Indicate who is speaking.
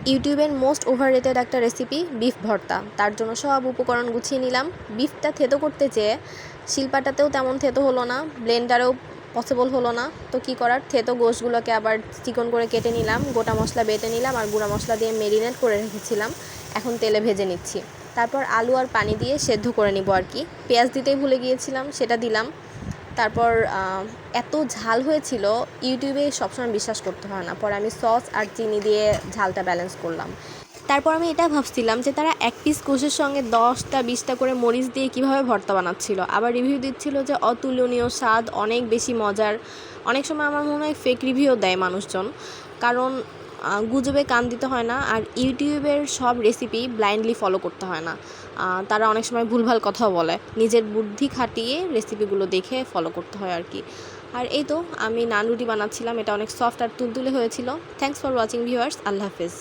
Speaker 1: ইউটিউবের most overrated একটা recipe beef ভর্তা। তার জন্য সব উপকরণ গুছিয়ে নিলাম। বিফটা থেতো করতে যেয়ে শিলপাটাতেও তেমন থেতো হলো না, ব্লেন্ডারেও পসিবল হলো না। তো কী করার, থেতো গোশগুলোকে আবার চিকন করে কেটে নিলাম, গোটা মশলা বেটে নিলাম আর গুঁড়া মশলা দিয়ে মেরিনেট করে রেখেছিলাম। এখন তেলে ভেজে নিচ্ছি। তারপর আলু আর পানি দিয়ে সেদ্ধ করে নিব আর কি। পেঁয়াজ দিতেই ভুলে গিয়েছিলাম, সেটা দিলাম। তারপর এত ঝাল হয়েছিল, ইউটিউবে সবসময় বিশ্বাস করতে হয় না। পরে আমি সস আর চিনি দিয়ে ঝালটা ব্যালেন্স করলাম। তারপর আমি এটা ভাবছিলাম যে তারা এক পিস গোশের সঙ্গে 10টা 20টা করে মরিচ দিয়ে কীভাবে ভর্তা বানাচ্ছিল। আবার রিভিউ দিচ্ছিল যে অতুলনীয় স্বাদ, অনেক বেশি মজার। অনেক সময় আমার মনে হয় ফেক রিভিউ দেয় মানুষজন, কারণ গুজবে কান দিতে হয় না। আর ইউটিউবের সব রেসিপি ব্লাইন্ডলি ফলো করতে হয় না। তারা অনেক সময় ভুলভাল কথাও বলে, নিজের বুদ্ধি খাটিয়ে রেসিপিগুলো দেখে ফলো করতে হয় আর কি। আর এই তো আমি নান রুটি বানাচ্ছিলাম, এটা অনেক সফট আর তুলতুলে হয়েছিল। থ্যাঙ্কস ফর ওয়াচিং ভিউয়ার্স, আল্লাহ হাফেজ।